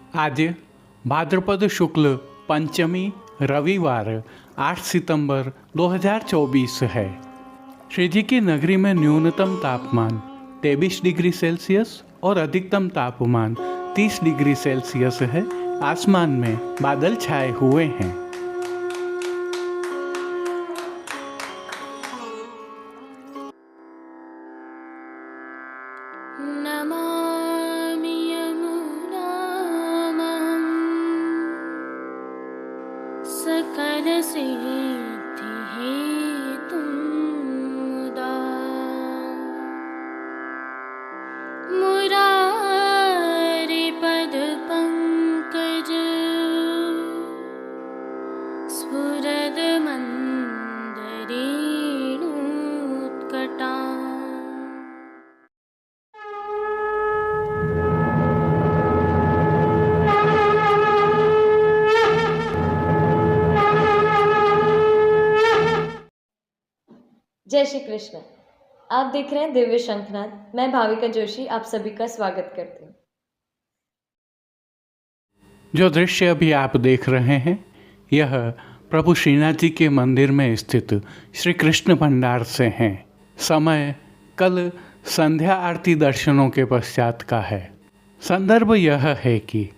आज भाद्रपद शुक्ल पंचमी रविवार 8 सितंबर 2024 है। श्री जी की नगरी में न्यूनतम तापमान 23 डिग्री सेल्सियस और अधिकतम तापमान 30 डिग्री सेल्सियस है। आसमान में बादल छाए हुए हैं। नमामि यमुनां सकलसिद्धिहेतुं मुदा मुरारिपदपङ्कज स्फुरदमन्दरेणुत्कटा। जय श्री कृष्ण। आप देख रहे हैं दिव्य शंखनाद। मैं भाविका जोशी आप सभी का स्वागत करती हूँ। जो दृश्य अभी आप देख रहे हैं यह प्रभु श्रीनाथ जी के मंदिर में स्थित श्री कृष्ण भंडार से हैं। समय कल संध्या आरती दर्शनों के पश्चात का है। संदर्भ यह है कि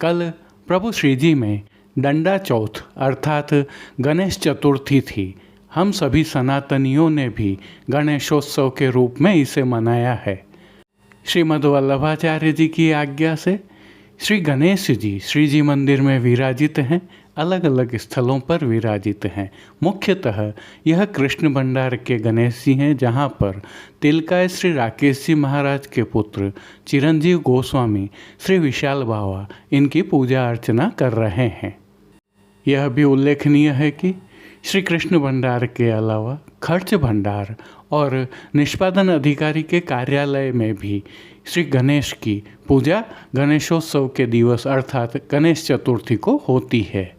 कल प्रभु श्री जी में डंडा चौथ अर्थात गणेश चतुर्थी थी। हम सभी सनातनियों ने भी गणेशोत्सव के रूप में इसे मनाया है। श्रीमद् वल्लभाचार्य जी की आज्ञा से श्री गणेश जी श्री जी मंदिर में विराजित हैं। अलग अलग स्थलों पर विराजित हैं। मुख्यतः यह कृष्ण भंडार के गणेश जी हैं, जहाँ पर तिलकाय श्री राकेश जी महाराज के पुत्र चिरंजीव गोस्वामी श्री विशाल बावा इनकी पूजा अर्चना कर रहे हैं। यह भी उल्लेखनीय है कि श्री कृष्ण भंडार के अलावा खर्च भंडार और निष्पादन अधिकारी के कार्यालय में भी श्री गणेश की पूजा गणेशोत्सव के दिवस अर्थात गणेश चतुर्थी को होती है।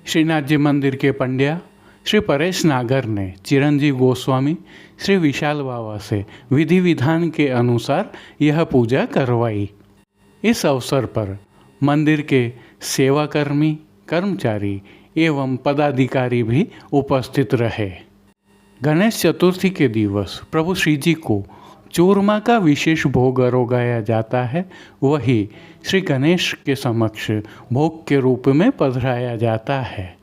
श्रीनाथ जी मंदिर के पंड्या श्री परेश नागर ने चिरंजीव गोस्वामी श्री विशाल बाबा से विधि विधान के अनुसार यह पूजा करवाई। इस अवसर पर मंदिर के सेवाकर्मी कर्मचारी एवं पदाधिकारी भी उपस्थित रहे। गणेश चतुर्थी के दिवस प्रभु श्री जी को चूरमा का विशेष भोग अरोगाया जाता है। वही श्री गणेश के समक्ष भोग के रूप में पधराया जाता है।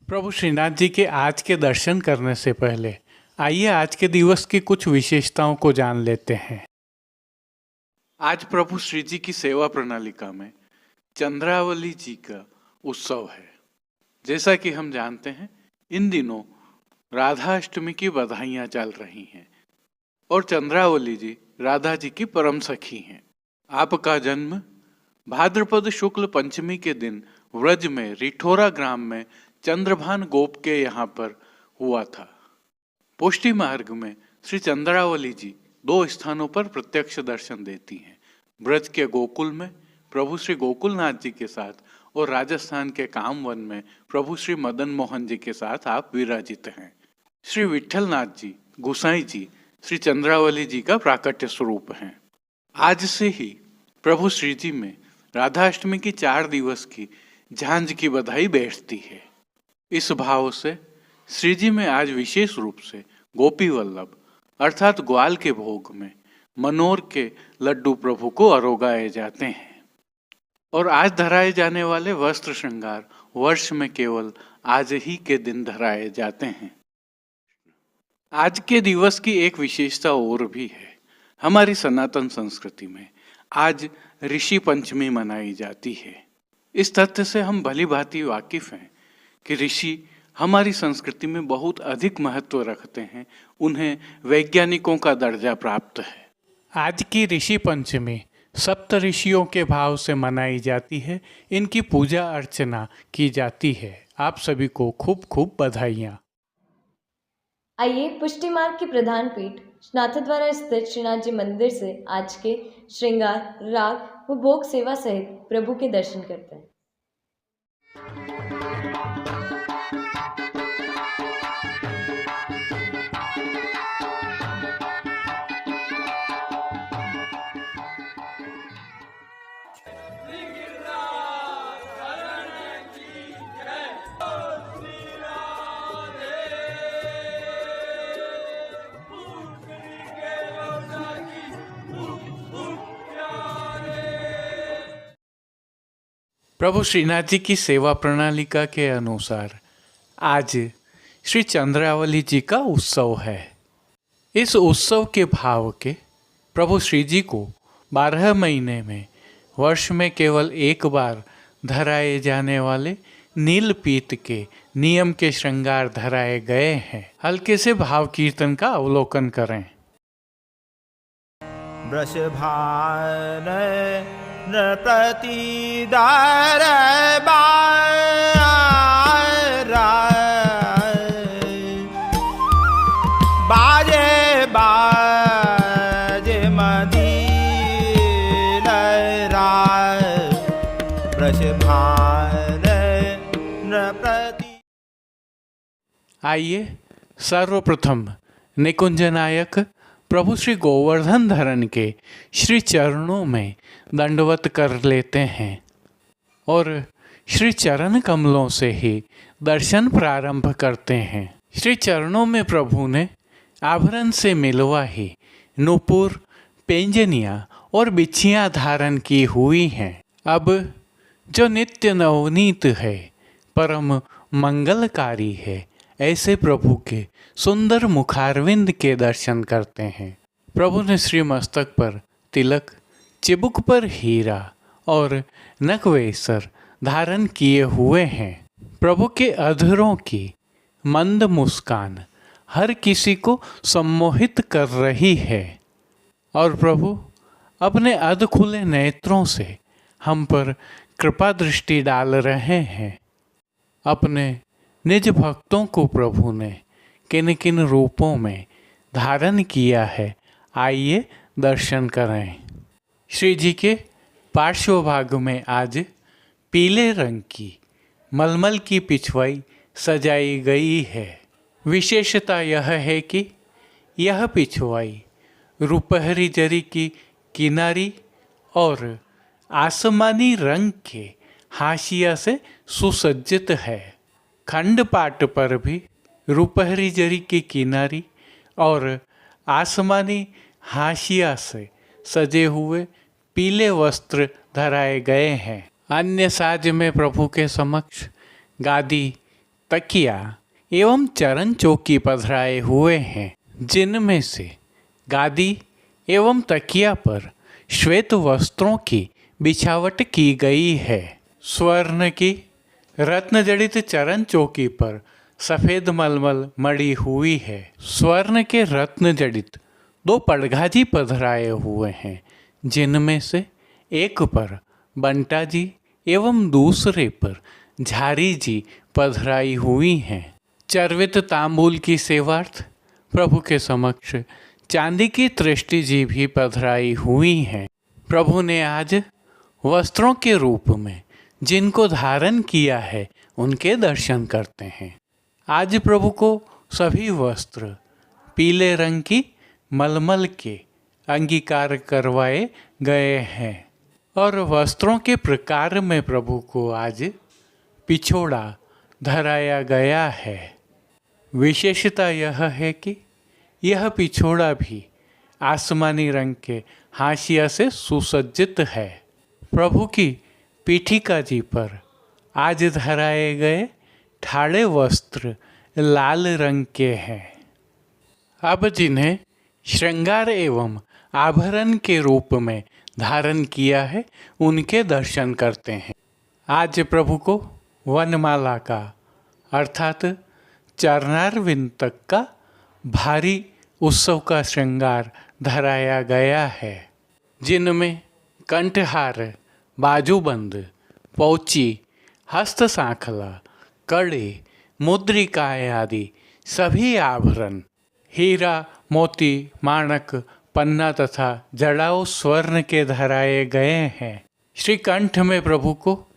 प्रभु श्रीनाथ जी के आज के दर्शन करने से पहले आइए आज के दिवस की कुछ विशेषताओं को जान लेते हैं। आज प्रभु श्री जी की सेवा प्रणालिका में चंद्रावली जी का उत्सव है। जैसा कि हम जानते हैं इन दिनों राधा अष्टमी की बधाइयाँ चल रही हैं और चंद्रावली जी राधा जी की परम सखी हैं। आपका जन्म भाद्रपद शुक्ल पंचमी के दिन व्रज में रिठोरा ग्राम में चंद्रभान गोप के यहाँ पर हुआ था। पुष्टि मार्ग में श्री चंद्रावली जी 2 स्थानों पर प्रत्यक्ष दर्शन देती हैं। ब्रज के गोकुल में प्रभु श्री गोकुलनाथ जी के साथ और राजस्थान के कामवन में प्रभु श्री मदन मोहन जी के साथ आप विराजित हैं। श्री विठलनाथ जी गुसाई जी श्री चंद्रावली जी का प्राकट्य स्वरूप हैं। आज से ही प्रभु श्री जी में राधाष्टमी की 4 दिवस की झांझ की बधाई बैठती है। इस भाव से श्री जी में आज विशेष रूप से गोपी वल्लभ अर्थात ग्वाल के भोग में मनोर के लड्डू प्रभु को अरोगाए जाते हैं और आज धराए जाने वाले वस्त्र श्रृंगार वर्ष में केवल आज ही के दिन धराए जाते हैं। आज के दिवस की एक विशेषता और भी है। हमारी सनातन संस्कृति में आज ऋषि पंचमी मनाई जाती है। इस तथ्य से हम भली भांति वाकिफ हैं कि ऋषि हमारी संस्कृति में बहुत अधिक महत्व रखते हैं। उन्हें वैज्ञानिकों का दर्जा प्राप्त है। आज की ऋषि पंचमी सप्त ऋषियों के भाव से मनाई जाती है। इनकी पूजा अर्चना की जाती है। आप सभी को खूब खूब बधाइयाँ। आइए पुष्टि मार्ग की प्रधान पीठ नाथद्वारा स्थित श्रीनाथ जी मंदिर से आज के श्रृंगार राग व भोग सेवा सहित प्रभु के दर्शन करते हैं। प्रभु श्रीनाथ जी की सेवा प्रणालिका के अनुसार आज श्री चंद्रावली जी का उत्सव है। इस उत्सव के भाव के प्रभु श्री जी को 12 महीने में वर्ष में केवल एक बार धराए जाने वाले नील पीत के नियम के श्रृंगार धराए गए हैं। हल्के से भाव कीर्तन का अवलोकन करें। वृषभान प्रतिदार बाजे बाजे मदीन वृषभान प्रति। आइए सर्वप्रथम निकुंज नायक प्रभु श्री गोवर्धन धरन के श्री चरणों में दंडवत कर लेते हैं और श्री चरण कमलों से ही दर्शन प्रारंभ करते हैं। श्री चरणों में प्रभु ने आभरण से मिलवा ही नूपुर, पेंजनिया और बिछियाँ धारण की हुई हैं। अब जो नित्य नवनीत है, परम मंगलकारी है, ऐसे प्रभु के सुंदर मुखारविंद के दर्शन करते हैं। प्रभु ने श्री मस्तक पर तिलक, चिबुक पर हीरा और नकवेसर धारण किए हुए हैं। प्रभु के अधरों की मंद मुस्कान हर किसी को सम्मोहित कर रही है और प्रभु अपने अध खुले नेत्रों से हम पर कृपा दृष्टि डाल रहे हैं। अपने निज भक्तों को प्रभु ने किन किन रूपों में धारण किया है, आइए दर्शन करें। श्री जी के पार्श्व भाग में आज पीले रंग की मलमल की पिछवाई सजाई गई है। विशेषता यह है कि यह पिछवाई रुपहरी जरी की किनारी और आसमानी रंग के हाशिया से सुसज्जित है। खंड पाट पर भी रुपहरी जरी की किनारी और आसमानी हाशिया से सजे हुए पीले वस्त्र धराए गए हैं। अन्य साज में प्रभु के समक्ष गादी, तकिया एवं चरण चौकी पधराए हुए हैं, जिनमें से गादी एवं तकिया पर श्वेत वस्त्रों की बिछावट की गई है। स्वर्ण की रत्न जड़ित चरण चौकी पर सफ़ेद मलमल मड़ी हुई है। स्वर्ण के रत्न जड़ित 2 पड़घाजी पधराए हुए हैं, जिनमें से एक पर बंटा जी एवं दूसरे पर झारी जी पधराई हुई हैं। चर्वित तांबूल की सेवार्थ प्रभु के समक्ष चांदी की तृष्टि जी भी पधराई हुई हैं। प्रभु ने आज वस्त्रों के रूप में जिनको धारण किया है, उनके दर्शन करते हैं। आज प्रभु को सभी वस्त्र पीले रंग की मलमल के अंगीकार करवाए गए हैं और वस्त्रों के प्रकार में प्रभु को आज पिछोड़ा धराया गया है। विशेषता यह है कि यह पिछोड़ा भी आसमानी रंग के हाशिया से सुसज्जित है। प्रभु की पीठिका जी पर आज धराए गए ठाड़े वस्त्र लाल रंग के हैं। अब जिन्हें श्रृंगार एवं आभरण के रूप में धारण किया है, उनके दर्शन करते हैं। आज प्रभु को वनमाला का अर्थात चरणारविंद तक का भारी उत्सव का श्रृंगार धराया गया है, जिनमें कंठहार, बाजूबंद, पौची, हस्त सांखला, कड़े, मुद्रिकाएँ आदि सभी आभरण हीरा, मोती, माणक, पन्ना तथा जड़ाऊ स्वर्ण के धराए गए हैं। श्री कंठ में प्रभु को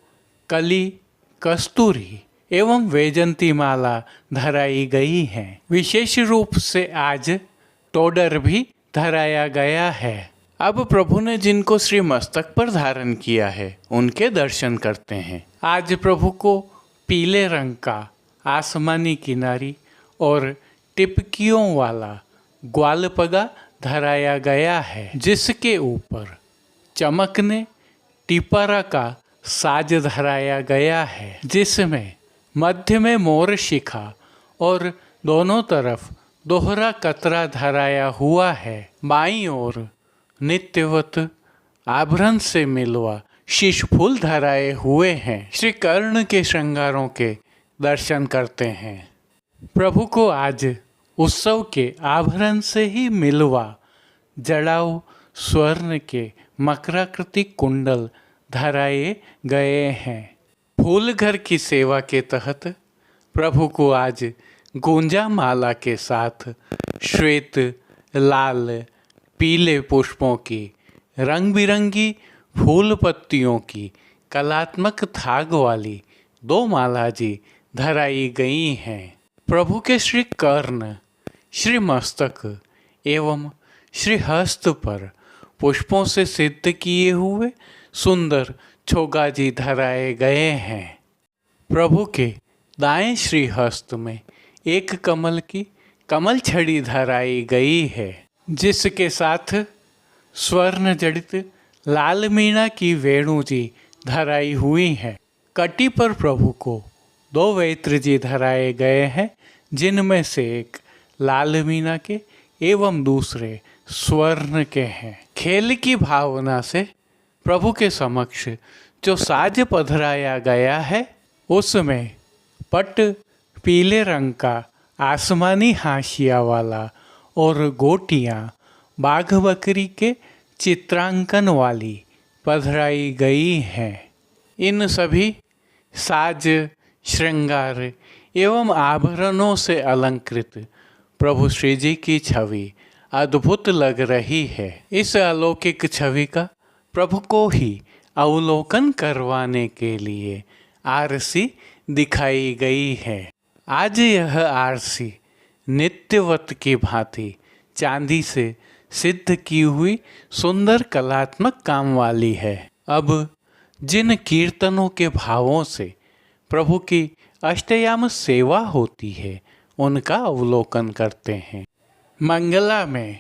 कली, कस्तूरी एवं वैजंती माला धराई गई है। विशेष रूप से आज टोडर भी धराया गया है। अब प्रभु ने जिनको श्री मस्तक पर धारण किया है, उनके दर्शन करते हैं। आज प्रभु को पीले रंग का आसमानी किनारी और टिपकियों वाला ग्वालपगा धराया गया है, जिसके ऊपर चमकने टिपरा का साज धराया गया है, जिसमें मध्य में मोर शिखा और दोनों तरफ दोहरा कतरा धराया हुआ है। बाईं ओर नित्यवत आभरण से मिलवा शीश फूल धराए हुए हैं। श्री कर्ण के श्रृंगारों के दर्शन करते हैं। प्रभु को आज उत्सव के आभरण से ही मिलवा जड़ाऊ स्वर्ण के मकराकृति कुंडल धराए गए हैं। फूल घर की सेवा के तहत प्रभु को आज गुंजा माला के साथ श्वेत, लाल, पीले पुष्पों की रंग बिरंगी फूल पत्तियों की कलात्मक थाग वाली 2 माला जी धराई गई हैं। प्रभु के श्री कर्ण, श्री मस्तक एवं श्री हस्त पर पुष्पों से सिद्ध किए हुए सुंदर छोगाजी धराए गए हैं। प्रभु के दाएं श्री हस्त में एक कमल की कमल छड़ी धराई गई है, जिसके साथ स्वर्ण जड़ित लाल मीना की वेणु जी धराई हुई है। कटी पर प्रभु को 2 वेत्र जी धराए गए हैं, जिनमें से एक लाल मीना के एवं दूसरे स्वर्ण के हैं। खेल की भावना से प्रभु के समक्ष जो साज पधराया गया है, उसमें पट पीले रंग का आसमानी हाशिया वाला और गोटियां बाघ बकरी के चित्रांकन वाली पधराई गई हैं। इन सभी साज, श्रृंगार एवं आभरणों से अलंकृत प्रभु श्री जी की छवि अद्भुत लग रही है। इस अलौकिक छवि का प्रभु को ही अवलोकन करवाने के लिए आरसी दिखाई गई है। आज यह आरसी नित्यवत की भांति चांदी से सिद्ध की हुई सुंदर कलात्मक काम वाली है। अब जिन कीर्तनों के भावों से प्रभु की अष्टयाम सेवा होती है, उनका अवलोकन करते हैं। मंगला में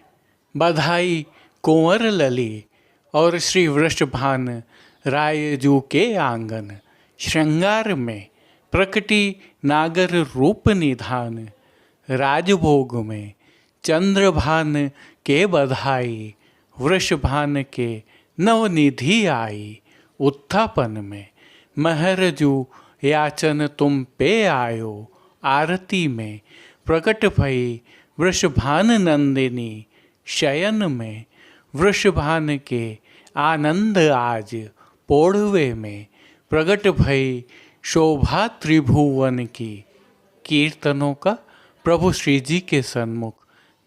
बधाई कुंवर लली और श्री वृषभान रायजू के आंगन, श्रृंगार में प्रकटी नागर रूप निधान, राजभोग में चंद्रभान के बधाई, वृषभान के नवनिधि आई, उत्थापन में महरजू याचन तुम पे आयो, आरती में प्रकट भई वृषभान नंदिनी, शयन में वृषभान के आनंद आज, पोढ़वे में प्रकट भई शोभा त्रिभुवन की। कीर्तनों का प्रभु श्री जी के सन्मुख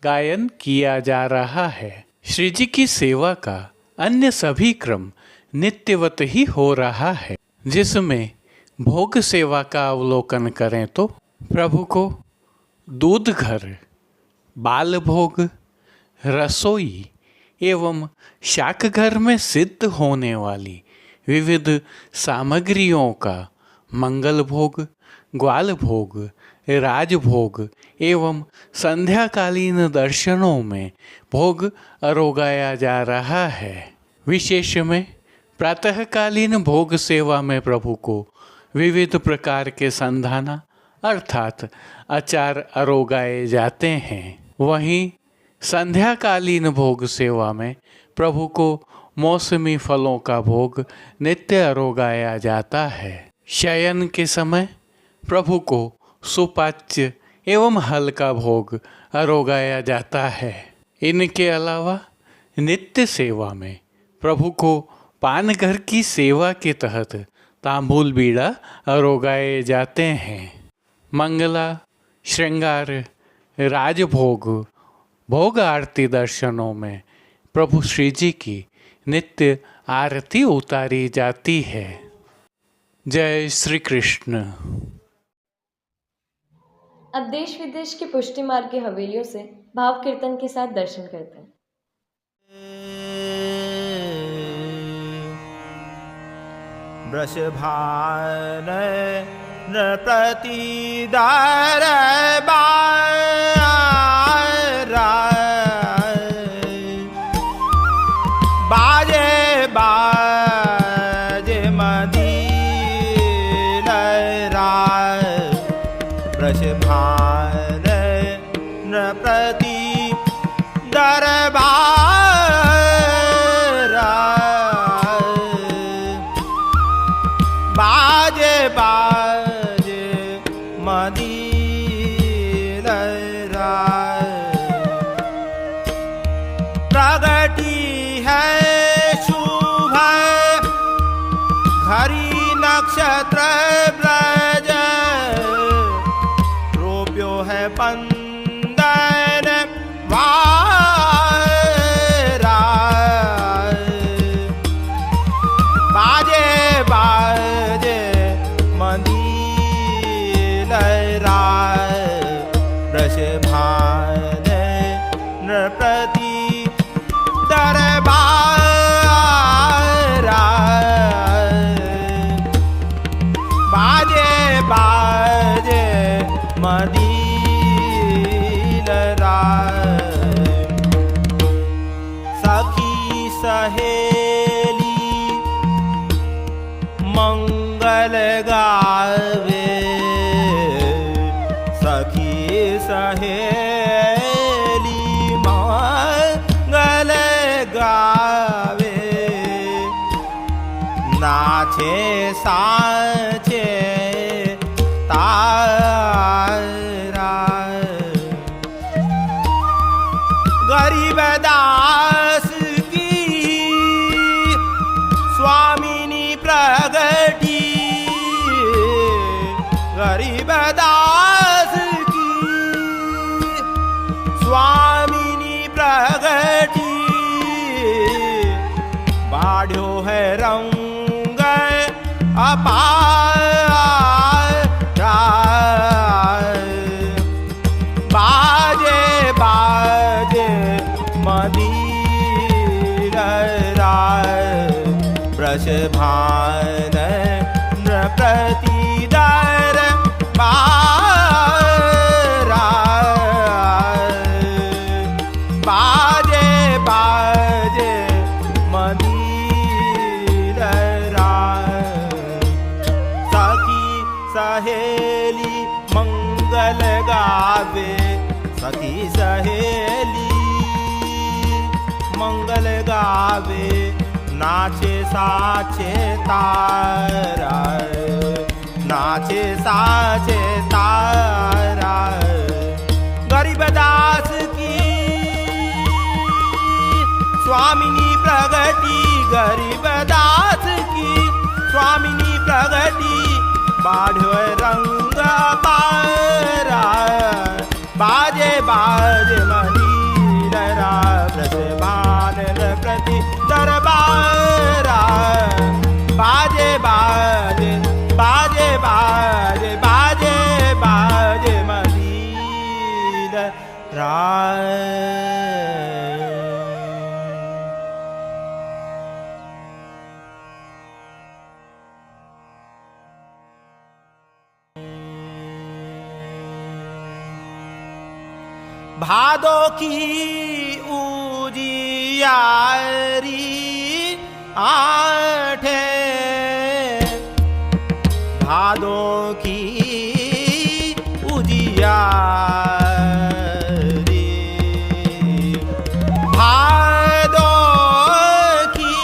गायन किया जा रहा है। श्री जी की सेवा का अन्य सभी क्रम नित्यवत ही हो रहा है, जिसमें भोग सेवा का अवलोकन करें तो प्रभु को दूध घर, बाल भोग, रसोई एवं शाक घर में सिद्ध होने वाली विविध सामग्रियों का मंगल भोग, ग्वाल भोग, राजभोग एवं संध्याकालीन दर्शनों में भोग अरोगाया जा रहा है। विशेष में प्रातःकालीन भोग सेवा में प्रभु को विविध प्रकार के संधाना अर्थात अचार अरोगाए जाते हैं। वहीं संध्याकालीन भोग सेवा में प्रभु को मौसमी फलों का भोग नित्य अरोगाया जाता है। शयन के समय प्रभु को सुपाच्य एवं हल्का भोग अरोगाया जाता है। इनके अलावा नित्य सेवा में प्रभु को पान घर की सेवा के तहत तांबूल बीड़ा अरोगाए जाते हैं। मंगला, श्रृंगार, राजभोग, भोग आरती दर्शनों में प्रभु श्री जी की नित्य आरती उतारी जाती है। जय श्री कृष्ण। अब देश विदेश की पुष्टि मार्ग की हवेलियों से भाव कीर्तन के साथ दर्शन करते हैं। वृषभान प्रतिदार बाजे बाजे मदी बाजे मदीन राय। प्रगति है शुभ घड़ी नक्षत्र ब्रज, रोप्यो है बंदन वारा। बाजे बाजे मंदिर राय, ब्रज भान नृपति दरबार। बाजे बाजे मदीन राय। सखी सहेली मंगल गावे, सखी सहेली मंगल गावे। नाचे साचे तारा, गरीब दास की स्वामिनी प्रगति। गरीब दास की स्वामिनी प्रगति, बाढ़ो है रंग अपार। बाजे बाजे मदीन राय, ब्रज भान नृपति दरबार। बाजे बाजे मदीन राय। सखी सहेली मंगल गावे, सखी सहेली मंगल गावे। नाचे साचे तारा, नाचे साचे तारा। गरीब दास की स्वामिनी प्रगति, गरीब दास की स्वामिनी प्रगति, बाढ़ो रंग पारा। बाजे बाजे मदीन राय, ब्रज भान नृपति दरबारा। बाजे बाजे बाजे बाजे बाजे बाजे मदीन राय। भादो की उजियारी आठे, भादो की उजियारी। भादो की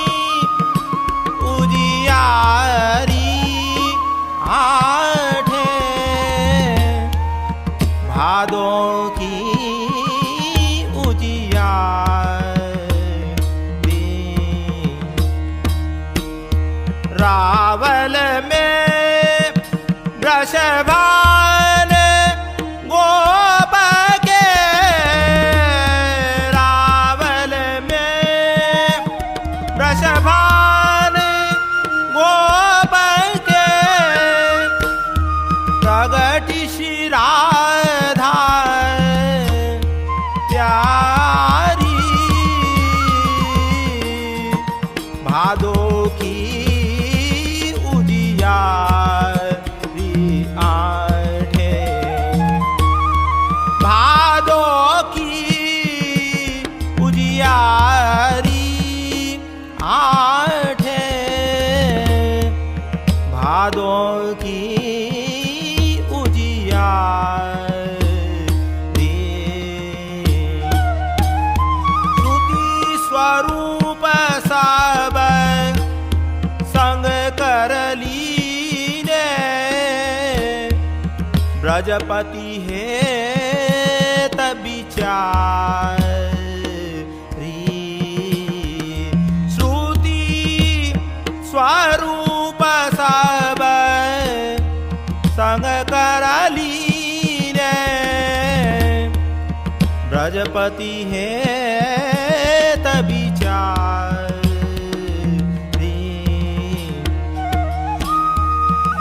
उजियारी आठे, भादो की रावल में वृषभान गोप के, रावल में वृषभान गोप के। प्रगति श्री राधा प्यारी, भादो की उजियारी आठे, भादो की उजियारी आठे, भादो की उजियारी। श्रुति स्वरूप सब संग कर लीने, ब्रजपति है तबिचारी श्रुति स्वरूप सब संग करलीने ब्रजपति है तबिचारी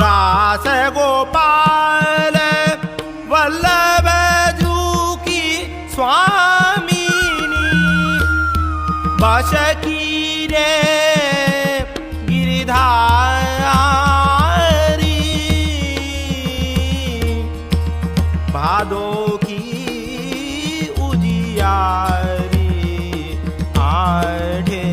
दास गोपाल वल्लभ जू की स्वामिनी बस की रे गिरिधारी भादो की उजियारी आढ़े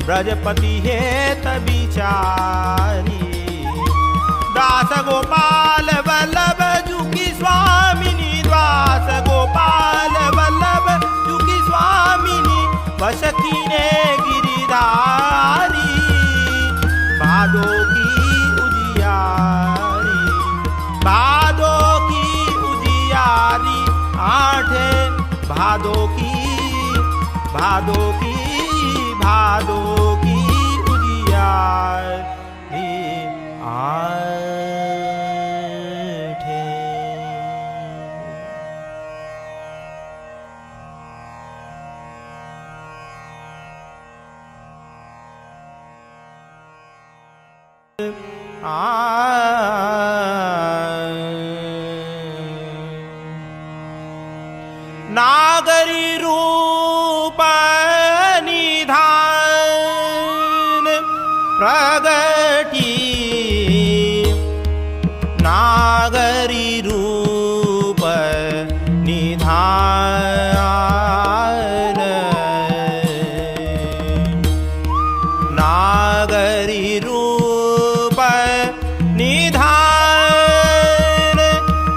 ब्रजपति है तबिचारी दास गोपाल वल्लभ जुकी स्वामिनी दास गोपाल वल्लभ जुकी स्वामिनी बस कीने गिरिधारी भादो की उजियारी भादो की उजियारी आठे भादो की भादो की उजियारी आठे नागरी रूप निधान प्रगटी नागरी रूप निधान नागरी रूप निधान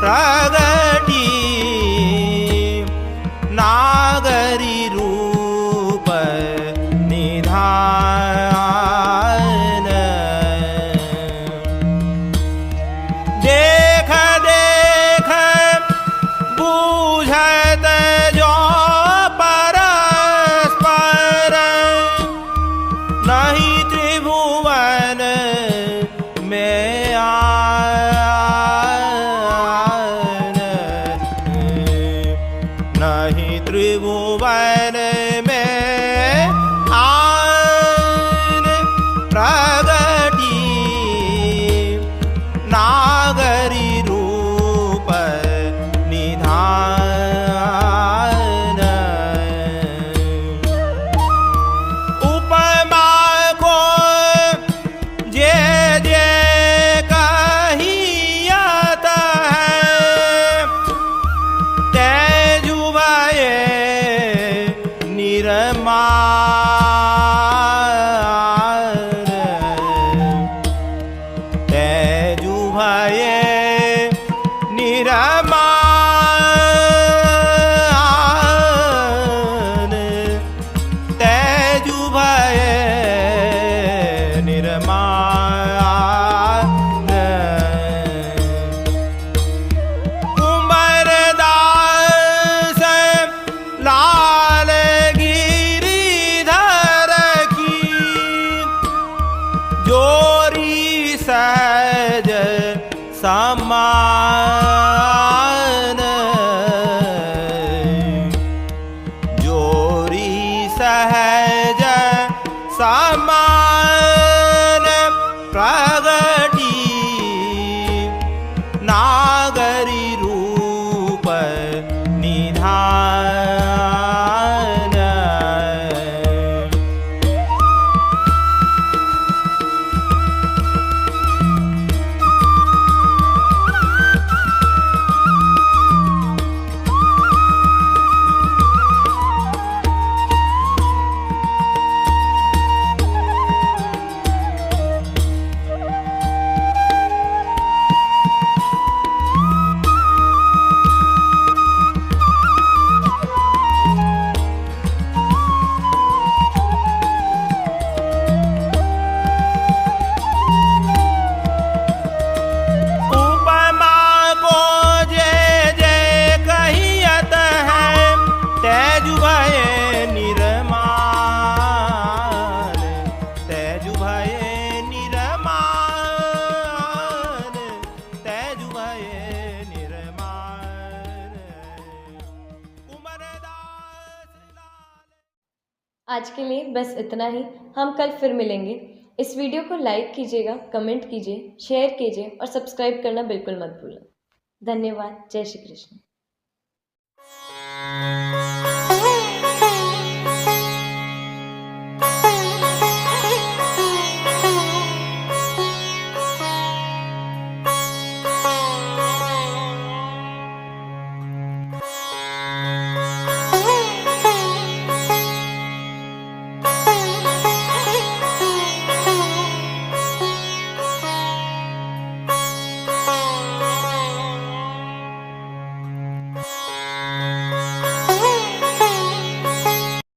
प्रगटी नागरी रूप निधान देख देख बूझत जो परस्पर नहीं त्रिभुवन में आन नहीं त्रिभुवन में आन प्रगटी नागरी रूप निधान उपमा को जे जे कहियत है तेजु भये निरमान तेजु भये निरमान तेजु भये निरमान कुंभरदास लाल गिरिधर की जोरी सहज समान जोरी सहज समान प्रगटी नागरी रूप निधान आज के लिए बस इतना ही। हम कल फिर मिलेंगे। इस वीडियो को लाइक कीजिएगा, कमेंट कीजिए, शेयर कीजिए और सब्सक्राइब करना बिल्कुल मत भूलें। धन्यवाद। जय श्री कृष्ण।